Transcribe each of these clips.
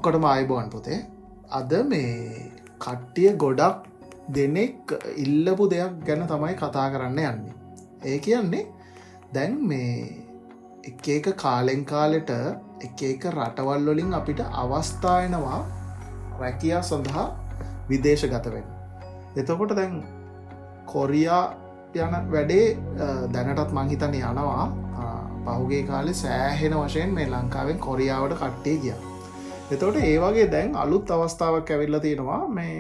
ඔක්කොටම ආයුබෝවන් පුතේ. අද මේ කට්ටිය ගොඩක් දෙනෙක් ඉල්ලපු දෙයක් ගැන තමයි කතා කරන්න යන්නේ. ඒ කියන්නේ දැන් මේ එක එක කාලෙන් කාලෙට එක එක රටවල් වලින් අපිට අවස්ථා එනවා රැකියා සඳහා විදේශගත වෙන්න. එතකොට දැන් කොරියා යන වැඩේ දැනටත් මං හිතන්නේ යනවා. පහුගිය කාලේ සෑහෙන වශයෙන් මේ ලංකාවෙන් කොරියාවට කට්ටිය ගියා. එතකොට ඒ වගේ දැන් අලුත් අවස්ථාවක් ඇවිල්ලා තියෙනවා මේ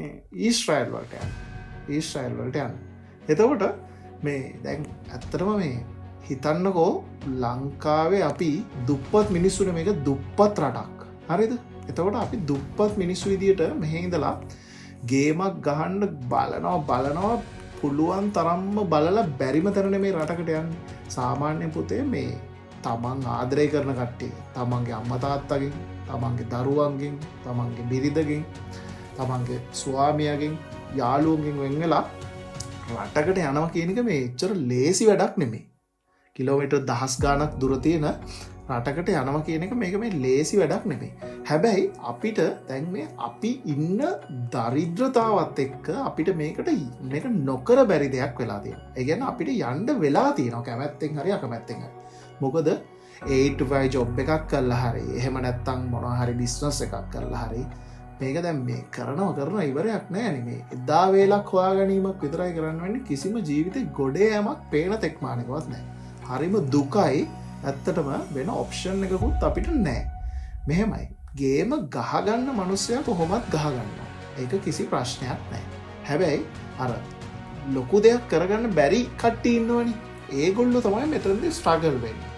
ඊශ්‍රායල් වලට යන්න. ඊශ්‍රායල් වලට යන්න. එතකොට මේ දැන් ඇත්තටම මේ හිතන්නකෝ ලංකාවේ අපි දුප්පත් මිනිස්සුනේ මේක දුප්පත් රටක්. හරිද? එතකොට අපි දුප්පත් මිනිස්සු විදියට මෙහෙ ඉඳලා ගේමක් ගහන්න බලනවා පුළුවන් තරම්ම බලලා බැරිම තරනේ මේ රටකට යන්නේ. සාමාන්‍ය පුතේ මේ තමන් ආදරය කරන කට්ටිය තමන්ගේ අම්මා තාත්තගෙන්, තමන්ගේ දරුවන්ගෙන්, තමන්ගේ බිරිඳගෙන්, තමන්ගේ ස්වාමියාගෙන්, යාළුවන්ගෙන් වෙන් වෙලා රටකට යනවා කියන එක මේ එච්චර ලේසි වැඩක් නෙමෙයි. කිලෝමීටර් 10 ගාණක් දුර තියෙන රටකට යනවා කියන එක මේක මේ ලේසි වැඩක් නෙමෙයි. හැබැයි අපිට දැන් මේ අපි ඉන්න දරිද්‍රතාවත් එක්ක අපිට මේක නොකර බැරි දෙයක් වෙලා තියෙනවා. ඒ කියන්නේ අපිට යන්න වෙලා තියෙනවා කැමැත්තෙන් හරි අකමැත්තෙන් හරි. මොකද 8 to 5 ජොබ් එකක් කරලා හරි එහෙම නැත්නම් මොනවා හරි බිස්නස් එකක් කරලා හරි මේක දැන් මේ කරන ඉවරයක් නෑ නේ. එදා වේලක් හොයා ගැනීමක් විතරයි කරන්න වෙන්නේ. කිසිම ජීවිතේ ගොඩේ යමක් පේන තෙක් මානකවත් නෑ. හරිම දුකයි. ඇත්තටම වෙන ඔප්ෂන් එකකුත් අපිට නෑ. මෙහෙමයි. ගේම ගහගන්න මිනිස්සයා කොහොමත් ගහගන්නවා. ඒක කිසි ප්‍රශ්නයක් නෑ. හැබැයි අර ලොකු දෙයක් කරගන්න බැරි කට්ටිය ඉන්නවනේ. ඒගොල්ලෝ තමයි මෙතනදී ස්ට්‍රගල් වෙන්නේ.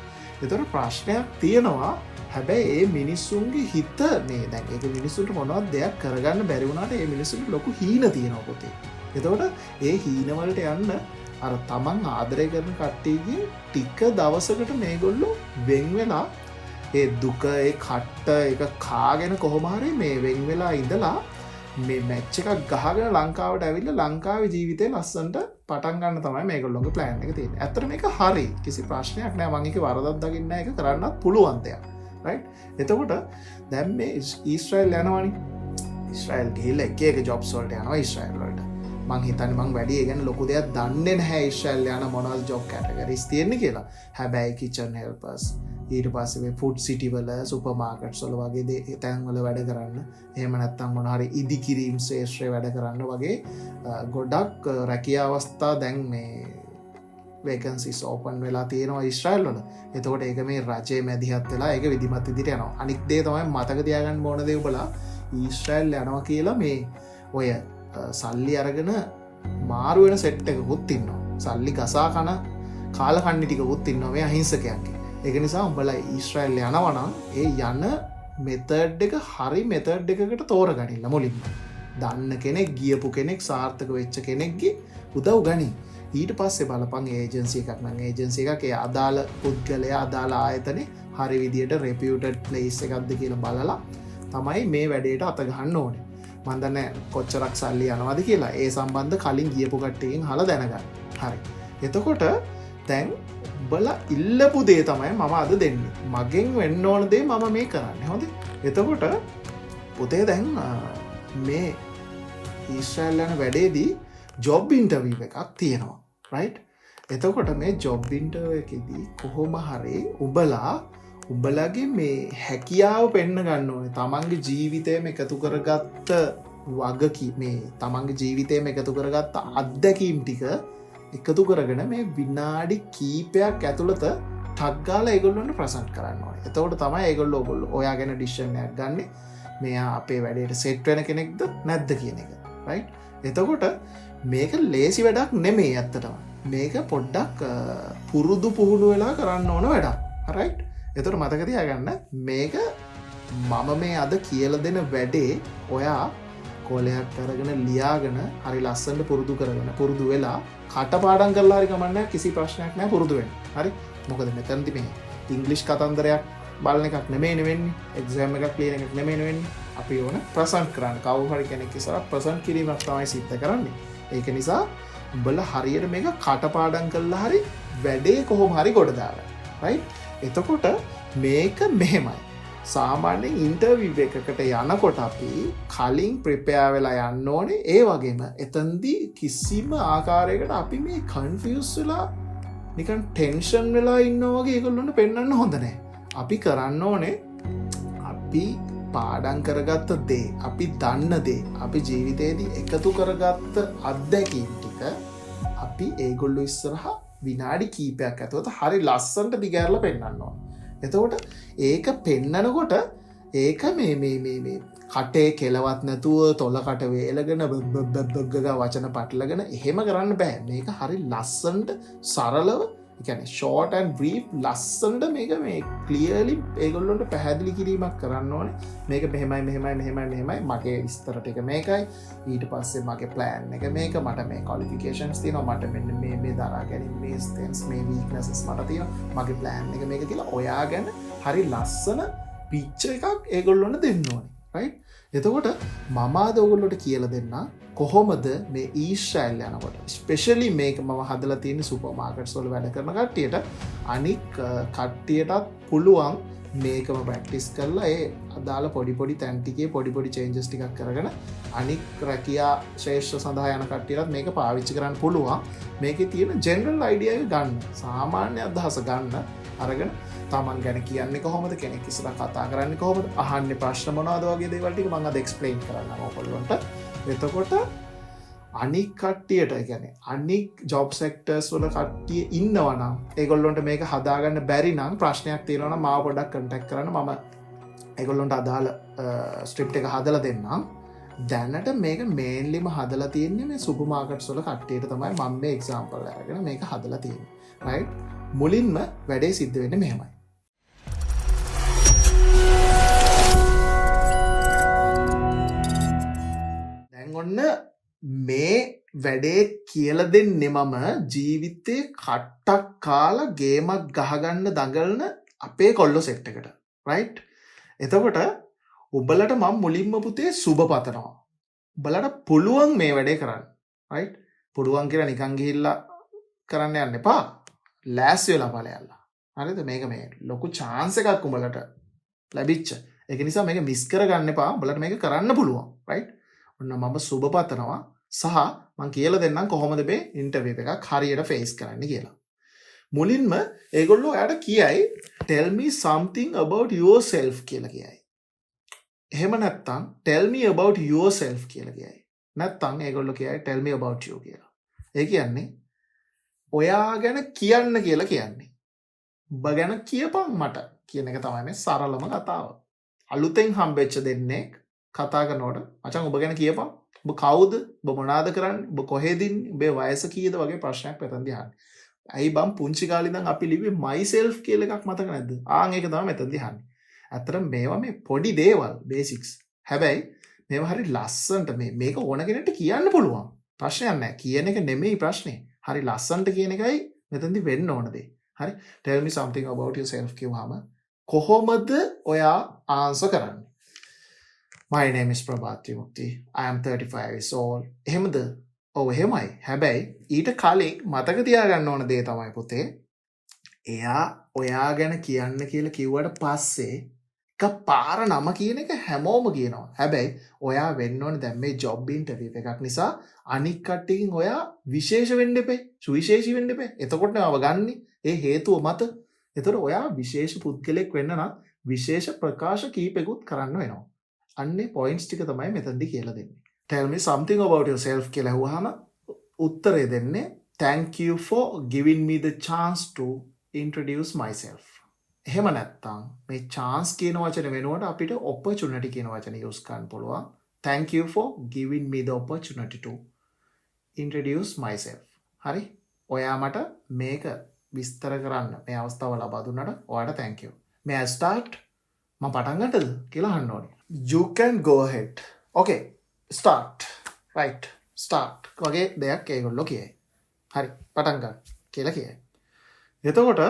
ඒතර ප්‍රශ්නයක් තියෙනවා. හැබැයි ඒ මිනිස්සුන්ගේ හිත මේ දැන් ඒක මිනිස්සුන්ට මොනවද දෙයක් කරගන්න බැරි වුණාට ඒ මිනිස්සුන්ට ලොකු හීන තියෙනවා පොතේ. එතකොට ඒ හීන වලට යන්න අර තමන් ආදරය කරන කට්ටියකින් ටික දවසකට මේගොල්ලෝ වෙන් වෙලා ඒ දුක ඒ කට්ට එක කාගෙන කොහොම හරි මේ වෙන් වෙලා ඉඳලා මේ මැච් එකක් ගහගෙන ලංකාවට ඇවිල්ලා ලංකාවේ ජීවිතේ ලස්සනට පටන් ගන්න තමයි මේගොල්ලෝගේ ප්ලෑන් එක තියෙන්නේ. ඇත්තට මේක හරි. කිසි ප්‍රශ්නයක් නෑ. මම ඒකේ වරදක් දකින්නේ නෑ. ඒක කරන්නත් පුළුවන් දෙයක්. රයිට්? එතකොට දැන් මේ ඊශ්‍රායල් යනවනේ. ඊශ්‍රායල් ගිහිල්ලා එක ජොබ්ස් වලට යනවා ඊශ්‍රායල් වලට. මං හිතන්නේ මං වැඩි ඒ ගැන ලොකු දෙයක් දන්නේ නැහැ ඊශ්‍රායල් යන මොනවද ජොබ් කැටගරිස් තියෙන්නේ කියලා. හැබැයි කිචන් හෙල්පර්ස් ඊට පස්සේ මේ ෆුඩ් සිටි වල සුපර් මාකට්ස් වල වගේ තැන් වල වැඩ කරන්න, එහෙම නැත්නම් මොන හරි ඉදිකිරීම් ශේෂ්ත්‍රයේ වැඩ කරන්න වගේ ගොඩක් රැකියා අවස්ථා දැන් මේ වේකන්සිස් ඕපන් වෙලා තියෙනවා ඊශ්‍රායල් වල. එතකොට ඒක මේ රජයේ මැදිහත් වෙලා ඒක විධිමත් විදිහට යනවා. අනිත් දේ තමයි මතක තියාගන්න ඕන දේ ඔබලා ඊශ්‍රායල් යනවා කියලා මේ ඔය සල්ලි අරගෙන මාරු වෙන සෙට් එකකුත් ඉන්නවා. සල්ලි ගසා කන කාලකන්ණි ටිකකුත් ඉන්නවා මේ අහිංසකයන්ගේ. ඒක නිසා උඹලා ඊශ්‍රායල් යනවා නම් ඒ යන මෙතඩ් එක හරි මෙතඩ් එකකට තෝරගනින්න මුලින්ම. දන්න කෙනෙක්, ගියපු කෙනෙක්, සාර්ථක වෙච්ච කෙනෙක්ගේ උදව් ගනි. ඊට පස්සේ බලපන් ඒජන්සි එකක් නම් ඒජන්සි එකක් ඒ අදාළ පුද්ගලයා අදාළ ආයතනේ හරි විදියට රෙපියුටඩ් ප්ලේස් එකක්ද කියලා බලලා තමයි මේ වැඩේට අත ගහන්න ඕනේ. මන් දන්නේ කොච්චරක් සල්ලි යනවාද කියලා ඒ සම්බන්ධ කලින් ගියපු කට්ටියකින් අහලා දැනගන්න. හරි. එතකොට දැන් උඹලා ඉල්ලපු දේ තමයි මම අද දෙන්නේ. මගෙන් වෙන්න ඕන දේ මම මේ කරන්නේ. හොඳේ. එතකොට පුතේ දැන් මේ ඊශ්‍රායල් යන වැඩේදී ජොබ් ඉන්ටර්විව් එකක් තියෙනවා. රයිට්? එතකොට මේ ජොබ් ඉන්ටර්විව් එකේදී කොහොම හරි උඹලගේ මේ හැකියාව පෙන්න ගන්න ඕනේ. තමන්ගේ ජීවිතේම එකතු කරගත්ත මේ තමන්ගේ ජීවිතේම එකතු කරගත්ත අත්දැකීම් ටික එකතු කරගෙන මේ විනාඩි කීපයක් ඇතුළත ටක් ගාලා ඒගොල්ලන්ට ප්‍රසන්ට් කරන්න ඕනේ. එතකොට තමයි ඒගොල්ලෝ ඔයා ගැන ඩිසිෂන් එකක් ගන්න. මෙයා අපේ වැඩේට සෙට් වෙන කෙනෙක්ද නැද්ද කියන එක. රයිට්? එතකොට මේක ලේසි වැඩක් නෙමෙයි ඇත්තටම. මේක පොඩ්ඩක් පුරුදු පුහුණු වෙලා කරන්න ඕන වැඩක්. රයිට්? එතකොට මතක තියාගන්න මේක මම මේ අද කියලා දෙන වැඩේ ඔයා කොලයක් අරගෙන ලියාගෙන හරි ලස්සනට පුරුදු වෙලා කටපාඩම් කරලා හරි කමන්නේ කිසි ප්‍රශ්නයක් නැහැ පුරුදු වෙන්න. හරි? මොකද මෙතනදි මේ ඉංග්‍රීසි කතන්දරයක් බලන එකක් නෙමෙයි වෙන්නේ. එක්සෑම් එකක් ලියන එකක් නෙමෙයි වෙන්නේ. අපි ඕන ප්‍රසන්ට් කරන්න. කවුරු හරි කෙනෙක් ඉස්සරහ ප්‍රසන්ට් කිරීමක් තමයි සිද්ධ කරන්නේ. ඒක නිසා උඹලා හරියට මේක කටපාඩම් කරලා හරි වැඩේ කොහොම හරි ගොඩ දාගන්න. රයිට්? එතකොට මේක මෙහෙමයි. සාමාන්‍යයෙන් ඉන්ටර්විව් එකකට යනකොට අපි කලින් ප්‍රිපෙයාර් වෙලා යන්න ඕනේ. ඒ වගේම එතනදී කිසිම ආකාරයකට අපි මේ කන්ෆියුස් වෙලා නිකන් ටෙන්ෂන් වෙලා ඉන්නවා වගේ ඒගොල්ලන්ට පෙන්වන්න හොඳ නැහැ. අපි කරන්න ඕනේ අපි පාඩම් කරගත්ත දේ, අපි දන්න දේ, අපි ජීවිතේදී එකතු කරගත්ත අත්දැකීම් ටික අපි ඒගොල්ලෝ ඉස්සරහා විනාඩි කීපයක් ඇතුළත හරි ලස්සනට දිගහැරලා පෙන්වන්න ඕනේ. එතකොට ඒක පෙන්නනකොට ඒක මේ කටේ කෙලවත් නැතුව තොලකට වේලගෙන බග්ගග වචන පටලගෙන එහෙම කරන්න බෑ. මේක හරි ලස්සනට සරලව, ඒ කියන්නේ short and brief ලස්සනට මේක මේ clearly ඒගොල්ලොන්ට පැහැදිලි කිරීමක් කරන්න ඕනේ. මේක මෙහෙමයි මගේ විස්තර ටික මේකයි, ඊට පස්සේ මගේ plan එක මේක, මට මේ qualifications තියෙනවා, මට මෙන්න මේ දරා ගැනීම, මේ strengths, මේ weaknesses මට තියෙනවා, මගේ plan එක මේක කියලා ඔයා ගැන හරි ලස්සන picture එකක් ඒගොල්ලොන්ට දෙන්න ඕනේ. right? එතකොට මම අද ඔයගොල්ලොන්ට කියලා දෙන්න කොහොමද මේ ඊශ්‍රායල් යනකොට ස්පෙෂලි මේක මම හදලා තියෙන සුපර් මාකට්ස් වල වැඩ කරන කට්ටියට අනික් කට්ටියටත් පුළුවන් මේකම ප්‍රැක්ටිස් කරලා ඒ අදාළ පොඩි තැන් ටිකේ පොඩි චේන්ජස් ටිකක් කරගෙන අනික් රැකියා ශ්‍රේෂ්ඨ සඳහා යන කට්ටියටත් මේක පාවිච්චි කරන්න පුළුවන්. මේකේ තියෙන ජෙනරල් අයිඩියා එක ගන්න, සාමාන්‍ය අදහස ගන්න අරගෙන තමන් ගැන කියන්නේ කොහොමද, කෙනෙක් ඉස්සරහ කතා කරන්නේ කොහොමද, අහන්නේ ප්‍රශ්න මොනවද වගේ දේවල් ටික මම අද එක්ස්ප්ලেইন කරන්නම් ඔයගොල්ලන්ට. එතකොට අනික් කට්ටියට, කියන්නේ අනික් ජොබ් සෙක්ටර්ස් වල කට්ටිය ඉන්නවා නම් ඒගොල්ලොන්ට මේක හදාගන්න බැරි නම් ප්‍රශ්නයක් තියෙනවා නම් මාව පොඩ්ඩක් කන්ටැක්ට් කරන්න. මම ඒගොල්ලොන්ට අදාළ ස්ක්‍රිප්ට් එක හදලා දෙන්නම්. දැනට මේක මේන්ලිම හදලා තියෙන්නේ මේ සුපර් මාකට්ස් වල කට්ටියට තමයි මම මේ එක්සැම්පල් අරගෙන මේක හදලා තියෙන්නේ. රයිට්? මුලින්ම වැඩේ සිද්ධ වෙන්නේ මෙහෙමයි. ඔන්න මේ වැඩේ කියල දෙන්නේ මම ජීවිතේ කට්ටක් කාලා ගේමක් ගහගන්න දඟලන අපේ කොල්ලො සෙට් එකට. රයිට්? එතකොට උඹලට මම මුලින්ම පුතේ සුබ පතනවා. උඹලට පුළුවන් මේ වැඩේ කරන්න. රයිට්? පුළුවන් කියලා නිකන් ගිහිල්ලා කරන්න යන්න එපා. ලෑස්ති වෙලා ඵලයල්ලා. හරිද? මේක මේ ලොකු chance එකක් උඹලට ලැබිච්ච. ඒක නිසා මේක මිස් කරගන්න එපා. උඹලට මේක කරන්න පුළුවන්. රයිට්? ඔන්න මම සුබ පතනවා සහ මං කියලා දෙන්නම් කොහොමද මේ ඉන්ටර්විව් එකක් හරියට ෆේස් කරන්න කියලා. මුලින්ම ඒගොල්ලෝ එයාට කියයි tell me something about yourself කියලා කියයි. එහෙම නැත්නම් tell me about yourself කියලා කියයි. නැත්නම් ඒගොල්ලෝ කියයි tell me about you කියලා. ඒ කියන්නේ ඔයා ගැන කියන්න කියලා කියන්නේ. ඔබ ගැන කියපන් මට කියන එක තමයි මේ සරලම කතාව. අලුතෙන් හම්බෙච්ච දෙන්නේ කතා කරනකොට මචං ඔබ ගැන කියපන්. ඔබ කවුද? ඔබ මොනවාද කරන්නේ? ඔබ කොහෙද ඉන්නේ? ඔබේ වයස කීයද වගේ ප්‍රශ්නයක් මෙතනදී අහන්නේ. ඇයි බම් පුංචි කාලේ ඉඳන් අපි ලිව්වේ myself කියලා එකක් මතක නැද්ද? ආන් ඒක තමයි මෙතනදී අහන්නේ. ඇත්තටම මේවා මේ පොඩි දේවල් බේසික්ස්. හැබැයි මේවා හරි ලස්සනට මේක ඕන කෙනෙක්ට කියන්න පුළුවන්. ප්‍රශ්නයක් නැහැ. කියන එක නෙමෙයි ප්‍රශ්නේ. හරි ලස්සනට කියන එකයි මෙතනදී වෙන්න ඕන දේ. හරි? tell me something about yourself කිව්වම කොහොමද ඔයා ආන්සර් කරන්නේ? My name is Prabhat Trimukti. I am 35 years old. එහෙමද? ඔව් එහෙමයි. හැබැයි ඊට කලින් මතක තියාගන්න ඕන දේ තමයි පුතේ. එයා ඔයා ගැන කියන්න කියලා කිව්වට පස්සේ එකපාර නම කියන එක හැමෝම කියනවා. හැබැයි ඔයා වෙන්න ඕනේ දැන් මේ ජොබ් ඉන්ටර්විව් එකක් නිසා අනික් කට්ටියකින් ඔයා විශේෂ වෙන්න එපේ. සුවිශේෂී වෙන්න එපේ. එතකොට නම ගන්න. ඒ හේතුව මත. එතකොට ඔයා විශේෂ පුද්ගලෙක් වෙන්න නම් විශේෂ ප්‍රකාශ කීපෙකුත් කරන්න වෙනවා. අන්නේ පොයින්ට්ස් ටික තමයි මෙතනදී කියලා දෙන්නේ. Tell me something about yourself කියලා අහුවාම උත්තරේ දෙන්නේ thank you for giving me the chance to introduce myself. එහෙම නැත්නම් මේ chance කියන වචනේ වෙනුවට අපිට opportunity කියන වචනේ use කරන්න පුළුවන්. Thank you for giving me the opportunity to introduce myself. හරි? ඔයා මට මේක විස්තර කරන්න මේ අවස්ථාව ලබා දුන්නට ඔයාට thank you. May I start? මම පටන් ගන්නද කියලා අහන්න ඕනේ. You can go ahead. Okay, start. Right. Start. වගේ දෙයක් ඒගොල්ලෝ කියයි. හරි, පටන් ගන්න කියලා කියයි. එතකොට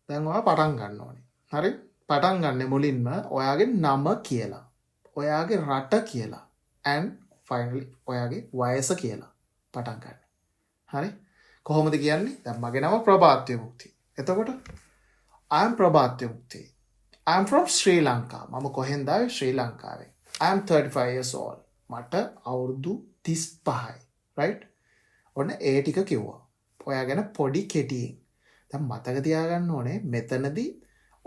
දැන් ඔයා පටන් ගන්න ඕනේ. හරි? පටන් ගන්න මුලින්ම ඔයාගේ නම කියලා. ඔයාගේ රට කියලා. and finally ඔයාගේ වයස කියලා පටන් ගන්න. හරි? කොහොමද කියන්නේ? දැන් මගේ නම ප්‍රභාත් ත්‍රිමුක්ති. එතකොට I am Prabhath ත්‍රිමුක්ති. I'm from Sri Lanka. මම කොහෙන්ද ආවේ? ශ්‍රී ලංකාවේ. I am 35 years old. මට අවුරුදු 35යි. right? ඔන්න ඒ ටික කිව්වා. ඔයා ගැන පොඩි කෙටියෙන්. දැන් මතක තියාගන්න ඕනේ මෙතනදී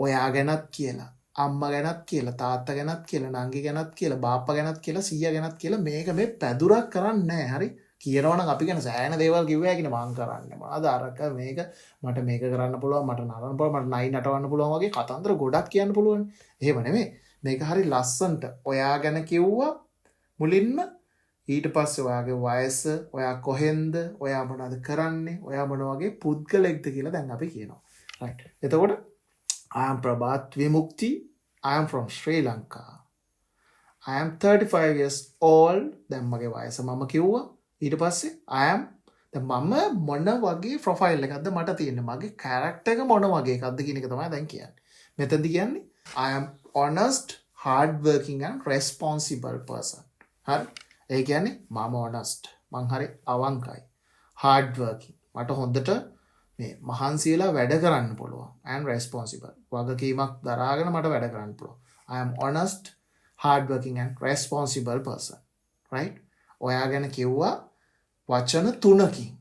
ඔයා ගැනත් කියලා, අම්මා ගැනත් කියලා, තාත්තා ගැනත් කියලා, නංගි ගැනත් කියලා, බාප්පා ගැනත් කියලා, සීයා ගැනත් කියලා මේක මේ පැදුරක් කරන්නේ නැහැ. හරි? කියනවනම් අපි ගැන සෑහෙන දේවල් කිව්වා කියන මං කරන්නේ. මොනවාද අරක මේක මට මේක කරන්න පුළුවන්, මට නරන්න පුළුවන්, මට නයි නටවන්න පුළුවන් වගේ කතන්දර ගොඩක් කියන්න පුළුවන්. එහෙම නෙමෙයි. මේක හරි ලස්සන්ට ඔයා ගැන කිව්වා මුලින්ම. ඊට පස්සේ ඔයාගේ වයස, ඔයා කොහෙන්ද, ඔයා මොනවද කරන්නේ, ඔයා මොන වගේ පුද්ගලෙක්ද කියලා දැන් අපි කියනවා. right. එතකොට I am Prabhat Vimukti. I am from Sri Lanka. I am 35 years old. දැන් මගේ වයස මම කිව්වා. ඊට පස්සේ I am දැන් මම මොන වගේ ප්‍රොෆයිල් එකක්ද මට තියෙන්නේ, මගේ කැරක්ටර් එක මොන වගේ එකක්ද කියන එක තමයි දැන් කියන්නේ. මෙතනදි කියන්නේ I am honest, hard working and responsible person. හරි? ඒ කියන්නේ මම honest, මං හරි අවංකයි, hard working, මට හොඳට මේ මහන්සි වෙලා වැඩ කරන්න පුළුවන්, and responsible, වගකීමක් දරාගෙන මට වැඩ කරන්න පුළුවන්. I am honest, hard working and responsible person. right? ඔයා ගැන කිව්වා වචන 3කින්.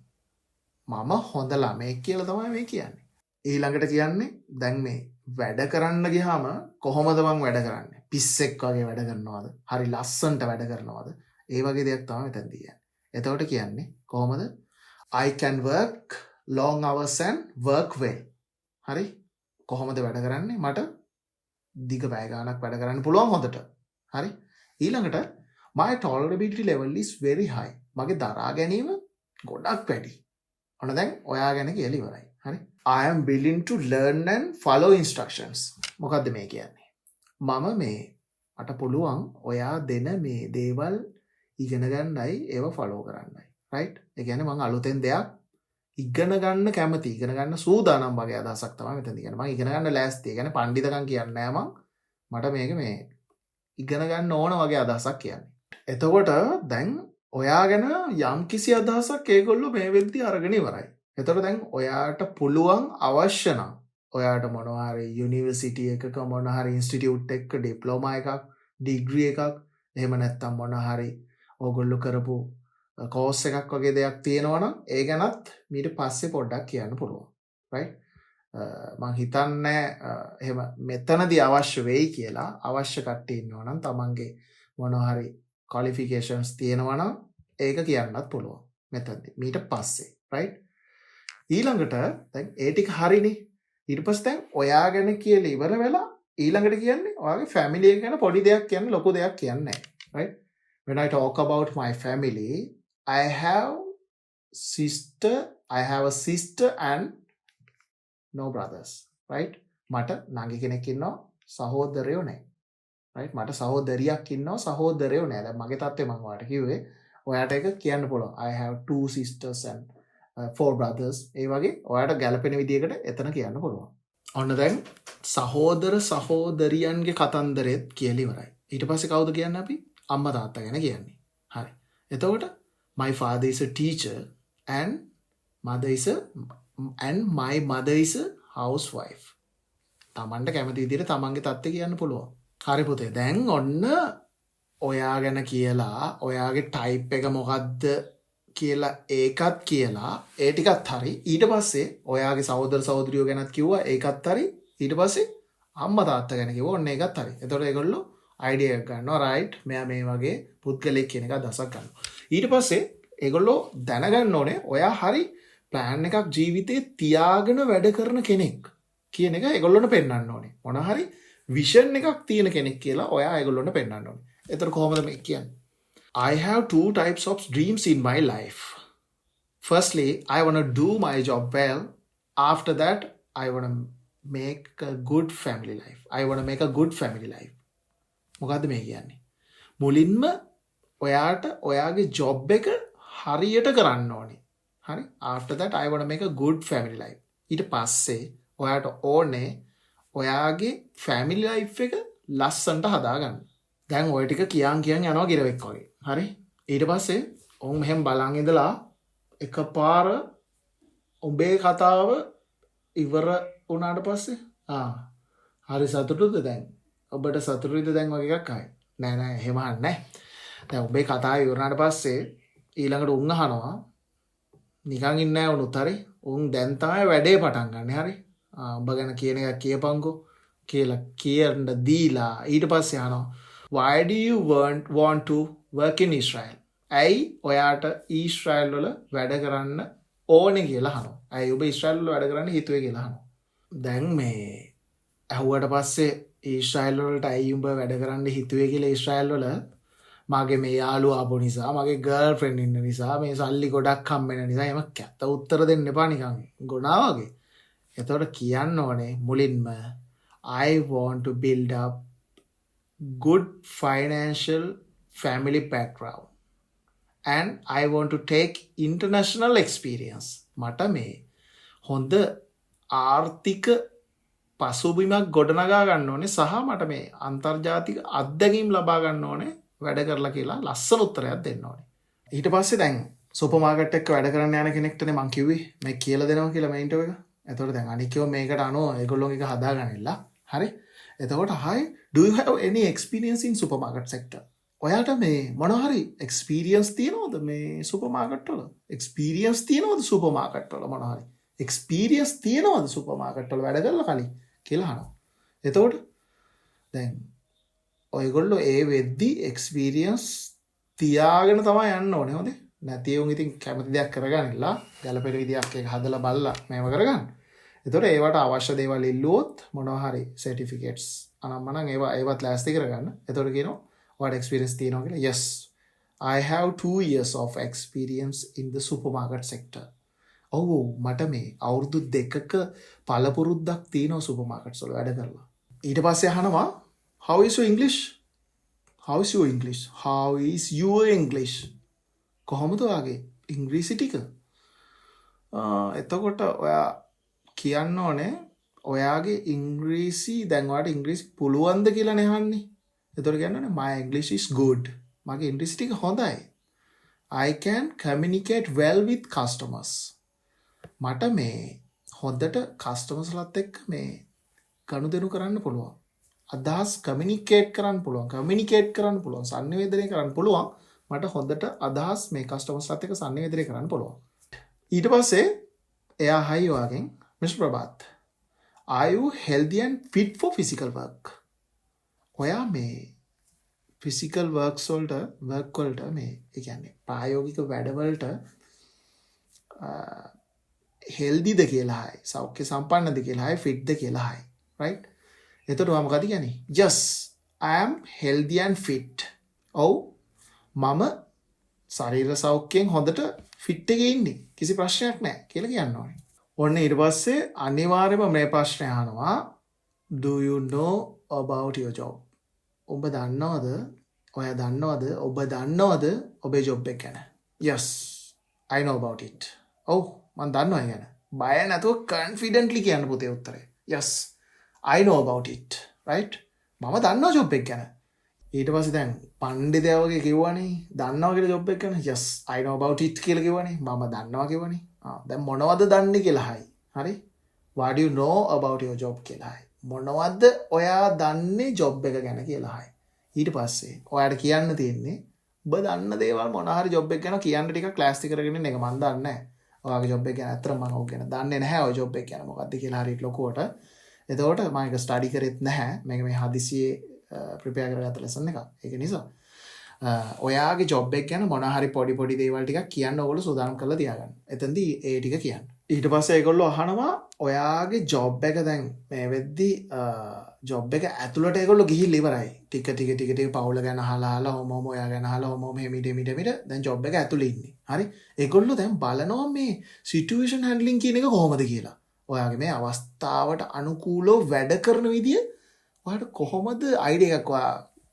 මම හොඳ ළමෙක් කියලා තමයි මේ කියන්නේ. ඊළඟට කියන්නේ දැන් මේ වැඩ කරන්න ගියාම කොහොමද මං වැඩ කරන්නේ? පිස්සෙක් වගේ වැඩ කරනවද? හරි ලස්සනට වැඩ කරනවද? ඒ වගේ දෙයක් තමයි මෙතනදී කියන්නේ. එතකොට කියන්නේ කොහොමද? I can work long hours and work well. හරි? කොහොමද වැඩ කරන්නේ? මට දිග පැය ගාණක් වැඩ කරන්න පුළුවන් හොඳට. හරි? ඊළඟට my tolerability level is very high. මගේ දරා ගැනීම ගොඩක් වැඩි. ඔන්න දැන් ඔයා ගැන කියලා ඉවරයි. හරි? I am willing to learn and follow instructions. මොකද්ද මේ කියන්නේ? මම මේ මට පුළුවන් ඔයා දෙන මේ දේවල් ඉගෙන ගන්නයි ඒව ෆලෝ කරන්නයි. right? ඒ කියන්නේ මම අලුතෙන් දෙයක් ඉගෙන ගන්න කැමති, ඉගෙන ගන්න සූදානම් වගේ අදහසක් තමයි මෙතන කියන්නේ. මම ඉගෙන ගන්න ලෑස්ති. ඒ කියන්නේ පඬිතකම් කියන්නේ නෑ මම. මට මේක මේ ඉගෙන ගන්න ඕන වගේ අදහසක් කියන්නේ. එතකොට දැන් ඔයා ගැන යම් කිසි අදහසක් ඒගොල්ලෝ මේ වෙද්දි අරගෙන ඉවරයි. එතකොට දැන් ඔයාට පුළුවන් අවශ්‍ය නම් ඔයාට මොනවා හරි යුනිවර්සිටි එකක මොනවා හරි ඉන්ස්ටිටියුට් එකක ඩිප්ලෝමා එකක්, ඩිග්‍රී එකක්, එහෙම නැත්නම් මොනවා හරි ඕගොල්ලෝ කරපු කෝස් එකක් වගේ දෙයක් තියෙනවා නම් ඒ ගැනත් ඊට පස්සේ පොඩ්ඩක් කියන්න පුළුවන්. right? මම හිතන්නේ එහෙම මෙතනදී අවශ්‍ය වෙයි කියලා. අවශ්‍ය කට්ටිය ඉන්නවා නම් තමන්ගේ මොනවා හරි qualifications තියෙනවා නම් ඒක කියන්නත් පුළුවන් මෙතනදී ඊට පස්සේ. right? ඊළඟට දැන් ඒ ටික හරිනේ. ඊට පස්සේ දැන් ඔයා ගැන කියලා ඉවර වෙලා ඊළඟට කියන්නේ ඔයාගේ family එක ගැන පොඩි දෙයක් කියන්න, ලොකු දෙයක් කියන්නේ නැහැ. right? When I talk about my family, I have a sister and no brothers. right? මට නංගි කෙනෙක් ඉන්නවා, සහෝදරයෝ නැහැ. right? මට සහෝදරියක් ඉන්නවා, සහෝදරයෝ නැහැ. දැන් මගේ තත්ත්වය මම ඔයාලට කිව්වේ. ඔයාට ඒක කියන්න පුළුවන්. I have 2 sisters and 4 brothers. ඒ වගේ ඔයාට ගැළපෙන විදිහකට එතන කියන්න පුළුවන්. ඔන්න දැන් සහෝදර සහෝදරියන්ගේ කතන්දරෙත් කියලා ඉවරයි. ඊට පස්සේ කවුද කියන්නේ අපි? අම්මා තාත්තා ගැන කියන්නේ. හරි. එතකොට my father is a teacher and my mother is a housewife. තමන්ට කැමති විදිහට තමන්ගේ තත්ත්වය කියන්න පුළුවන්. හරි පුතේ. දැන් ඔන්න ඔයා ගැන කියලා, ඔයාගේ ටයිප් එක මොකද්ද කියලා ඒකත් කියලා, ඒ ටිකත් හරි. ඊට පස්සේ ඔයාගේ සහෝදර සහෝදරියෝ ගැනත් කිව්වා, ඒකත් හරි. ඊට පස්සේ අම්මා තාත්තා ගැන කිව්වා, ඔන්න ඒකත් හරි. එතකොට ඒගොල්ලෝ අයිඩියා එකක් ගන්නවා. රයිට්, මෙයා මේ වගේ පුද්ගලෙක් කියන එක අදහසක් ගන්නවා. ඊට පස්සේ ඒගොල්ලෝ දැනගන්න ඕනේ ඔයා හරි ප්ලෑන් එකක් ජීවිතේ තියාගෙන වැඩ කරන කෙනෙක් කියන එක ඒගොල්ලොන්ට පෙන්වන්න ඕනේ. මොන හරි විෂන් එකක් තියෙන කෙනෙක් කියලා ඔයා ඒගොල්ලොන්ට පෙන්වන්න ඕනේ. එතකොට කොහොමද මේ කියන්නේ? I have 2 types of dreams in my life. Firstly, I want to do my job well. After that, I want to make a good family life. I want to make a good family life. මොකද්ද මේ කියන්නේ? මුලින්ම ඔයාට ඔයාගේ job එක හරියට කරන්න ඕනේ. හරි? After that, I want to make a good family life. ඊට පස්සේ ඔයාට ඕනේ ඔයාගේ family life එක ලස්සනට හදාගන්න. දැන් ඔය ටික කියන් යනවා ගිරවෙක් වගේ. හරි? ඊට පස්සේ ඔවුන් මෙහෙම බලන් ඉඳලා එකපාර උඹේ කතාව ඉවර වුණාට පස්සේ හරි සතුටුද දැන්? ඔබට සතුටුයිද දැන් වගේ එකක් ආයි? නෑ එහෙම අහන්නේ. දැන් ඔබේ කතාව ඉවරනාට පස්සේ ඊළඟට උන් අහනවා නිකන් ඉන්නේ නැහැ උනුත් හරි. උන් දැන් තමයි වැඩේ පටන් ගන්න හරි. ඔබ ගැන කියන එක කියපන්කෝ කියලා කියන්න දීලා ඊට පස්සේ අහනවා why do you want to work in Israel? ඇයි ඔයාට ඊශ්‍රායල් වල වැඩ කරන්න ඕනේ කියලා අහනවා. ඇයි ඔබ ඊශ්‍රායල් වල වැඩ කරන්න හිතුවේ කියලා අහනවා. දැන් මේ ඇහුවට පස්සේ ඊශ්‍රායල් වලට ඇයි උඹ වැඩ කරන්න හිතුවේ කියලා ඊශ්‍රායල් වල මගේ මේ යාළුවා ආපු නිසා මගේ ගර්ල්ෆ්‍රෙන්ඩ් ඉන්න නිසා මේ සල්ලි ගොඩක් හම්බෙන නිසා එහෙම කැත උත්තර දෙන්න එපා නිකන් ගොනා වගේ. එතකොට කියන්න ඕනේ මුලින්ම I want to build up good financial family background and I want to take international experience. මට මේ හොඳ ආර්ථික පසුබිමක් ගොඩනගා ගන්න ඕනේ සහ මට මේ අන්තර්ජාතික අත්දැකීම් ලබා ගන්න ඕනේ වැඩ කරලා කියලා ලස්සන උත්තරයක් දෙන්න ඕනේ. ඊට පස්සේ දැන් සුපර් මාකට් එක වැඩ කරන්න යන කෙනෙක්ටනේ මං කිව්වේ මේ කියලා දෙනවා කියලා මේ ඉන්ටර්විව් එක. එතකොට දැන් අනිකව මේකට අනුව ඒගොල්ලෝගේ එක හදාගන්නilla. හරි? එතකොට hi do you have any experience in supermarket sector? ඔයාට මේ මොන හරි experience තියෙනවද මේ සුපර් මාකට් වල? experience තියෙනවද සුපර් මාකට් වල මොන හරි? experience තියෙනවද සුපර් මාකට් වල වැඩ කරලා කලින් කියලා අහනවා. එතකොට දැන් ඔයගොල්ලෝ ඒ වෙද්දි experience තියාගෙන තමයි යන්න ඕනේ හොඳේ. නැති උන් ඉතින් කැමති දෙයක් කරගන්නilla ගැලපෙන විදියක් එක හදලා බලලා මේව කරගන්න. එතකොට ඒවට අවශ්‍ය දේවල් ඉල්ලුවොත් මොනවා හරි certificates අනම්මනම් ඒවත් ලෑස්ති කරගන්න. එතකොට කියනවා what experience තියෙනවා කියලා. Yes, I have 2 years of experience in the supermarket sector. ඔව් මට මේ අවුරුදු 2ක පළපුරුද්දක් තියෙනවා සුපර්මාකට්ස් වල වැඩ කරලා. ඊට පස්සේ අහනවා how is your English? How is your English? How is your English? කොහොමද ඔයාගේ ඉංග්‍රීසි ටික? එතකොට ඔයා කියන්න ඕනේ ඔයාගේ ඉංග්‍රීසි දැන් ඔයාට ඉංග්‍රීසි පුළුවන්ද කියලා නේ අහන්නේ. එතකොට කියන්න ඕනේ my English is good. මගේ ඉංග්‍රීසි ටික හොඳයි. I can communicate well with customers. මට මේ හොඳට කස්ටමර්ස්ලත් එක්ක මේ ගනුදෙනු කරන්න පුළුවන්. අදහස් කමියුනිකේට් කරන්න පුළුවන්. සංනිවේදනය කරන්න පුළුවන්. මට හොඳට අදහස් මේ කස්ටමර්ස්ලත් එක්ක සංනිවේදනය කරන්න පුළුවන්. ඊට පස්සේ එයා හයි ඔයාගෙන් Mr. Prabhat, are you healthy and fit for physical work? ඔයා මේ physical work වලට මේ ඒ කියන්නේ ප්‍රායෝගික වැඩවලට හෙල්දිද කියලා හයි සෞඛ්‍ය සම්පන්නද කියලා හයි ෆිට්ද කියලා හයි right? එතකොට මම මොකද කියන්නේ? Yes, I am healthy and fit. ඔව් මම ශරීර සෞඛ්‍යයෙන් හොඳට ෆිට් එකේ ඉන්නේ. කිසි ප්‍රශ්නයක් නැහැ කියලා කියන්න ඕනේ. ඔන්න ඊට පස්සේ අනිවාර්යයෙන්ම මේ ප්‍රශ්නේ අහනවා do you know about your job? ඔබ දන්නවද ඔබේ ජොබ් එක ගැන? Yes, I know about it. ඔව් මම දන්නවා ගැන. බය නැතුව confidently කියන්න පුතේ උත්තරේ. Yes, I know about it. Right? මම දන්නවා ජොබ් එක ගැන. ඊට පස්සේ දැන් පණ්ඩිතයා වගේ කිව්වනේ දන්නවා කියලා ජොබ් එක ගැන. Yes, I know about it කියලා කිව්වනේ. මම දන්නවා කිව්වනේ. දැන් මොනවද දන්නේ කියලා හයි. හරි? What do you know about your job කියලා හයි. මොනවද ඔයා දන්නේ ජොබ් එක ගැන කියලා හයි. ඊට පස්සේ ඔයාට කියන්න තියෙන්නේ ඔබ දන්න දේවල් මොන හරි ජොබ් එක ගැන කියන්න ටිකක් ක්ලාස් ටික කරගෙන ඉන්න එක මම දන්නේ නැහැ. ඔයාගේ ජොබ් එක ගැන අත්‍තරම මම ඕක ගැන දන්නේ නැහැ ඔය ජොබ් එක ගැන මොකක්ද කියලා හරියට ලොකුවට. එතකොට මම ඒක ස්ටඩි කරෙත් නැහැ. මේක මේ හදිසියේ ප්‍රිපෙයාර් කරගත්ත ලෙසන් එකක්. ඒක නිසා ඔයාගේ ජොබ් එක ගැන මොන හරි පොඩි දේවල් ටිකක් කියන්න ඕගොල්ලෝ සූදානම් කරලා තියාගන්න. එතෙන්දී ඒ ටික කියන්න. ඊට පස්සේ ඒගොල්ලෝ අහනවා ඔයාගේ ජොබ් එක දැන් මේ වෙද්දි ජොබ් එක ඇතුළට ඒගොල්ලෝ ගිහිල්ලා ඉවරයි. ටික පවුල ගැන අහලා ඔමම ඔයා ගැන අහලා ඔමම මෙමිට දැන් ජොබ් එක ඇතුළේ ඉන්නේ. හරි? ඒගොල්ලෝ දැන් බලනවා මේ සිටුේෂන් හැන්ඩ්ලින් කියන එක කොහොමද කියලා. ඔයාගේ මේ අවස්ථාවට අනුකූලව වැඩ කරන විදිය ඔයාට කොහොමද අයිඩියා එකක්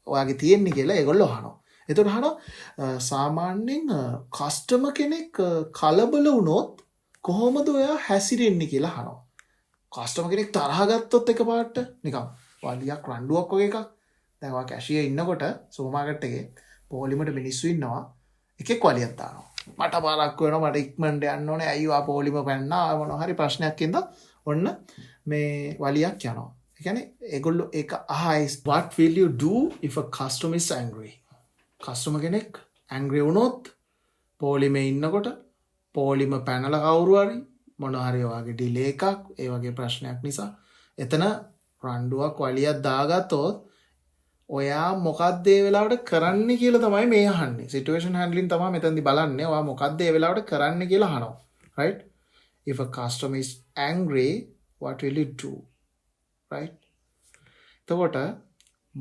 ඔයාගේ තියෙන්නේ කියලා ඒගොල්ලෝ අහනවා. එතකොට අහනවා සාමාන්‍යයෙන් කස්ටමර් කෙනෙක් කලබල වුණොත් කොහොමද ඔයා හැසිරෙන්නේ කියලා අහනවා. කස්ටමර් කෙනෙක් තරහ ගත්තොත් එකපාරට නිකන් වලියක් රණ්ඩුවක් වගේ එකක්. දැන් ඔයා කැෂියර් ඉන්නකොට සුපර් මාකට් එකේ පොලිමට මිනිස්සු ඉන්නවා. එකෙක් වලියක් දානවා. මට බාරක් වෙනවා මට ඉක්මනට යන්න ඕනේ. අයියෝ ආ පොලිම පැන්නා මොනවා හරි ප්‍රශ්නයක් ඉඳලා ඔන්න මේ වලියක් යනවා. කියන්නේ ඒගොල්ලෝ ඒක අහයි what will you do if a customer is angry? customer කෙනෙක් angry වුණොත් පොලිමේ ඉන්නකොට පොලිම පැනලා කවුරු හරි මොන හරි වගේ ඩිලේ එකක් ඒ වගේ ප්‍රශ්නයක් නිසා එතන රණ්ඩුවක් වලියක් දාගත්තොත් ඔයා මොකක්ද ඒ වෙලාවට කරන්න කියලා තමයි මේ අහන්නේ. සිටුේෂන් හැන්ඩ්ලින් තමයි මෙතනදී බලන්නේ. ඔයා මොකක්ද ඒ වෙලාවට කරන්න කියලා අහනවා. right? if a customer is angry, what will you do? right? එතකොට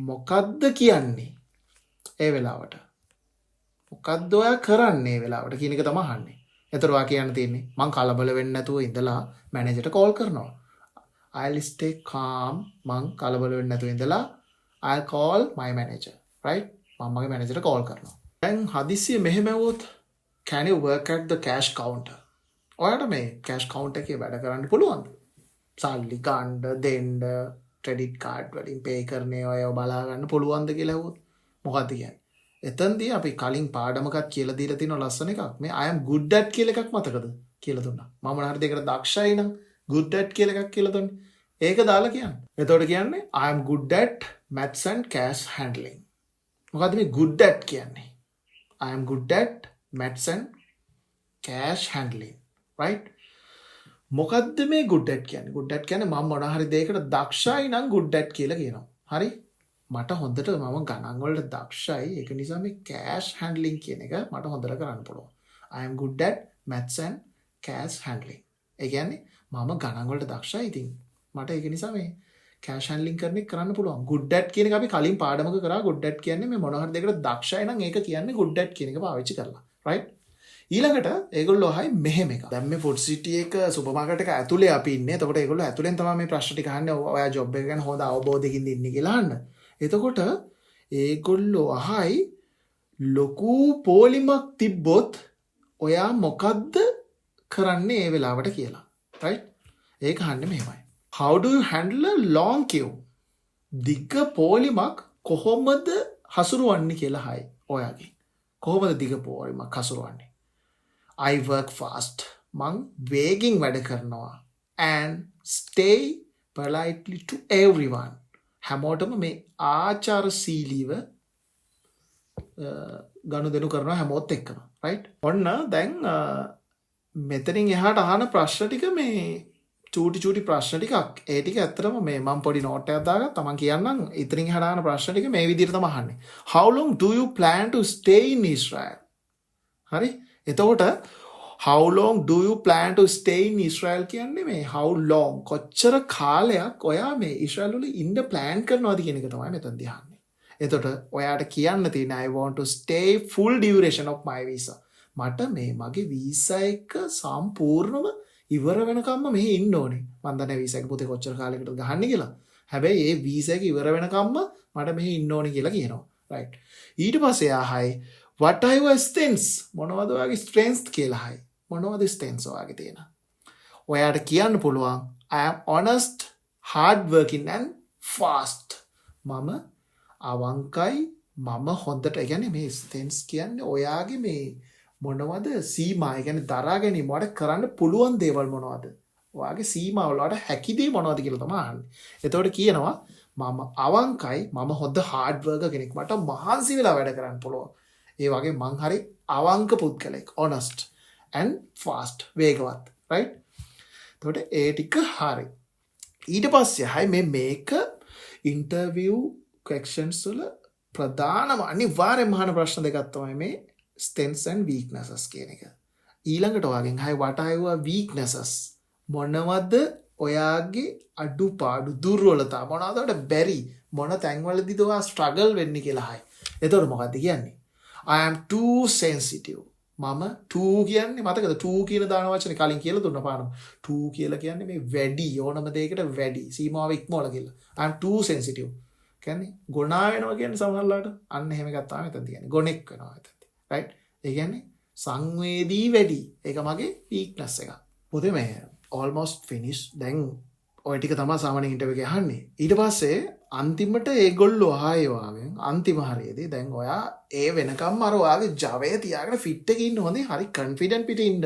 මොකක්ද කියන්නේ ඒ වෙලාවට? මොකක්ද ඔයා කරන්නේ ඒ වෙලාවට කියන එක තමයි අහන්නේ. එතකොට ඔයා කියන්න තියෙන්නේ මං කලබල වෙන්නේ නැතුව ඉඳලා මැනේජර්ට කෝල් කරනවා. I'll stay calm. මං කලබල වෙන්නේ නැතුව ඉඳලා I'll call my manager. right? මම මගේ මැනේජර්ට කෝල් කරනවා. දැන් හදිස්සිය මෙහෙම වුවොත් can you work at the cash counter? ඔයාට මේ cash counter එකේ වැඩ කරන්න පුළුවන්ද? සල්ලි ගන්න දෙන්න ක්‍රෙඩිට් කාඩ් වලින් පේ කරන්නේ ඔය බලා ගන්න පුළුවන්ද කියලා ඇහුවොත් මොකක්ද කියන්නේ? එතනදී අපි කලින් පාඩමකක් කියලා දීලා තියෙන ලස්සන එකක්. මේ I am good at කියලා එකක් මතකද? කියලා දුන්නා. මම මොන හරි දෙයකට දක්ෂයි නම් good at කියලා එකක් කියලා දුන්නේ. ඒක දාලා කියන්නේ. එතකොට කියන්නේ I am good at maths and cash handling. මොකද්ද මේ good at කියන්නේ? I am good at maths and cash handling. right? මොකද්ද මේ good at කියන්නේ? good at කියන්නේ මම මොන හරි දෙයකට දක්ෂයි නම් good at කියලා කියනවා. හරි? මට හොඳට මම ගණන් වලට දක්ෂයි. ඒක නිසා මේ cash handling කියන එක මට හොඳට කරන්න පුළුවන්. I am good at maths and cash handling. ඒ කියන්නේ මම ගණන් වලට දක්ෂයි. ඉතින් මට ඒක නිසා මේ cash handling කරන එක කරන්න පුළුවන්. good at කියන එක අපි කලින් පාඩමක කරා. good at කියන්නේ මේ මොන හරි දෙයකට දක්ෂයි නම් ඒක කියන්නේ good at කියන එක පාවිච්චි කරලා. right? ඊළඟට ඒගොල්ලෝ අහයි මෙහෙම එකක්. දැන් මේ ෆුඩ් සිටි එක සුපර් මාකට් එක ඇතුලේ අපි ඉන්නේ. එතකොට ඒගොල්ලෝ ඇතුලෙන් තමයි මේ ප්‍රශ්න ටික අහන්නේ. ඔයා ජොබ් එක ගැන හොඳ අවබෝධයකින් ඉන්නේ කියලා අහන්න. එතකොට ඒගොල්ලෝ අහයි ලොකු පොලිමක් තිබ්බොත් ඔයා මොකද්ද කරන්නේ ඒ වෙලාවට කියලා. right? ඒක අහන්නේ මෙහෙමයි. how do you handle a long queue? දිග පොලිමක් කොහොමද හසුරුවන්නේ කියලා අහයි ඔයාගේ. කොහොමද දිග පොලිමක් හසුරුවන්නේ? I work fast. මං වේගින් වැඩ කරනවා. and stay politely to everyone. හැමෝටම මේ ආචාරශීලීව ගනුදෙනු කරනවා හැමෝත් එක්කම. right? ඔන්න දැන් මෙතනින් එහාට අහන ප්‍රශ්න ටික මේ චූටි ප්‍රශ්න ටිකක්. ඒ ටික ඇත්තටම මේ මම පොඩි නෝට් එකක් දාගත්තා. මම කියන්නම් ඉතින් එහාට අහන ප්‍රශ්න ටික මේ විදිහට තමයි අහන්නේ. How long do you plan to stay in Israel? හරි? එතකොට how long do you plan to stay in Israel කියන්නේ මේ how long කොච්චර කාලයක් ඔයා මේ ඉස්රායල් වල ඉන්න plan කරනවද කියන එක තමයි මෙතනදී අහන්නේ. එතකොට ඔයාට කියන්න තියෙන I want to stay full duration of my visa. මට මේ මගේ වීසා එක සම්පූර්ණව ඉවර වෙනකම්ම මෙහි ඉන්න ඕනේ. මම දන්නේ වීසා එක පොතේ කොච්චර කාලයකටද ගහන්නේ කියලා. හැබැයි ඒ වීසා එක ඉවර වෙනකම්ම මට මෙහි ඉන්න ඕනේ කියලා කියනවා. right? ඊට පස්සේ ආහයි what are your strengths? මොනවද ඔයාගේ strengths කියලා අහයි. මොනවද strengths ඔයාගේ තියෙන? ඔයාට කියන්න පුළුවන් I am honest, hard working and fast. මම අවංකයි, මම හොඳට කියන්නේ මේ strengths කියන්නේ ඔයාගේ මේ මොනවද සීමා, ඒ කියන්නේ දරා ගැනීම වලට කරන්න පුළුවන් දේවල් මොනවද? ඔයාගේ සීමා වලට හැකි දේ මොනවද කියලා තමයි අහන්නේ. එතකොට කියනවා මම අවංකයි, මම හොඳ hard worker කෙනෙක්. මට මහන්සි වෙලා වැඩ කරන්න පුළුවන්. ඒ වගේ මං හරි අවංක පුද්ගලෙක්, honest and fast, වේගවත්. right? එතකොට ඒ ටික හරි. ඊට පස්සේ හයි මේක ඉන්ටර්විව් questions වල ප්‍රධානම අනිවාර්යයෙන්ම අහන ප්‍රශ්න දෙකක් තමයි මේ strengths and weaknesses කියන එක. ඊළඟට ඔයාගෙන් හයි what are your weaknesses? මොනවද ඔයාගේ අඩුපාඩු, දුර්වලතා, මොනවද බැරි, මොන තැන්වලදීද ඔයා struggle වෙන්නේ කියලා හයි. එතකොට මොකද්ද කියන්නේ? I am too sensitive. මම too කියන්නේ මතකද? too කියන දාන වචනේ කලින් කියලා දුන්න පාරම. too කියලා කියන්නේ මේ වැඩි, ඕනම දෙයකට වැඩි, සීමාව ඉක්මවල කියලා. I am too sensitive. කියන්නේ ගොනා වෙනවා කියන්නේ සමහරලාට අන්න එහෙම එකක් තමයි මෙතන කියන්නේ. ගොනෙක් වෙනවා මෙතන. right? ඒ කියන්නේ සංවේදී වැඩි. ඒක මගේ weakness එක. පොතේ මේ almost finish. දැන් ඔය ටික තමයි සාමාන්‍ය ඉන්ටර්විව් එකේ අහන්නේ. ඊට පස්සේ අන්තිමට ඒගොල්ලෝ ආයේ වාගෙන් අන්තිම හරියේදී දැන් ඔයා ඒ වෙනකම් අර ඔයාගේ ජවය තියාගෙන ෆිට් එකේ ඉන්න හොඳේ, හරි confident පිට ඉන්න.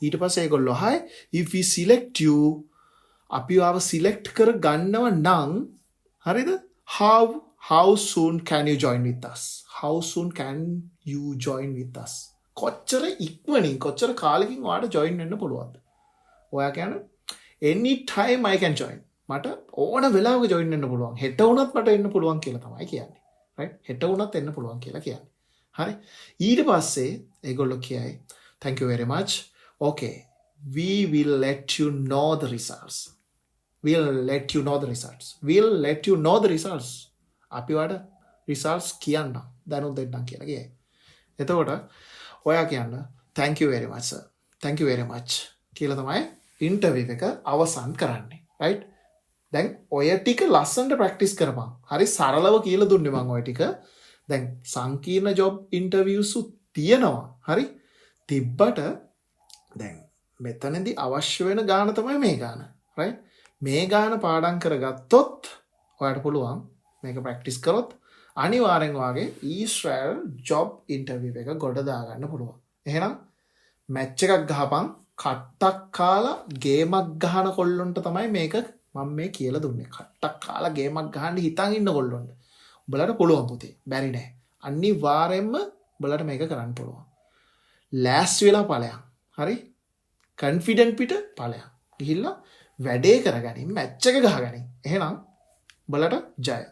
ඊට පස්සේ ඒගොල්ලෝ ආයි if we select you, අපි ආව සිලෙක්ට් කර ගන්නව නම් හරිද how soon can you join with us how soon can you join with us කොච්චර ඉක්මනින් කොච්චර කාලෙකින් ඔයාට join වෙන්න පුළුවන්ද ඔයා කියන්නේ any time I can join මට ඕන වෙලාවක join වෙන්න පුළුවන් හෙට වුණත් මට එන්න පුළුවන් කියලා තමයි කියන්නේ right හෙට වුණත් එන්න පුළුවන් කියලා කියන්නේ හරි ඊට පස්සේ ඒගොල්ලෝ කියයි thank you very much okay we will let you know the results we'll let you know the results අපි වාට results කියන්න දැනුම් දෙන්නම් කියලා කියයි එතකොට ඔයා කියන්න thank you very much sir thank you very much කියලා තමයි ඉන්ටර්විව් එක අවසන් කරන්නේ right දැන් ඔය ටික ලස්සනට ප්‍රැක්ටිස් කරපන් හරි සරලව කියලා දුන්නේ මම ඔය ටික දැන් සංකීර්ණ ජොබ් ඉන්ටර්විව්ස් තියෙනවා හරි තිබ්බට දැන් මෙතනදී අවශ්‍ය වෙන ගාන තමයි මේ ගාන right මේ ගාන පාඩම් කරගත්තොත් ඔයාලට පුළුවන් මේක ප්‍රැක්ටිස් කරොත් අනිවාර්යෙන් වාගේ ඊශ්‍රායල් ජොබ් ඉන්ටර්විව් එක ගොඩ දාගන්න පුළුවන් එහෙනම් මැච් එකක් ගහපන් කට්ටක් කාලා ගේමක් ගහන කොල්ලොන්ට තමයි මේක මම මේ කියලා දුන්නේ කට්ටක් කාලා ගේමක් ගහන්න හිතන් ඉන්න කොල්ලොන්ට උඹලට පුළුවන් පුතේ බැරි නෑ අනිවාර්යෙන්ම උඹලට මේක කරන්න පුළුවන් ලෑස්ති වෙලා ඵලයන් හරි කන්ෆිඩන්ට් පිට ඵලයන් ගිහිල්ලා වැඩේ කරගනින් මැච් එක ගහගනින් එහෙනම් උඹලට ජය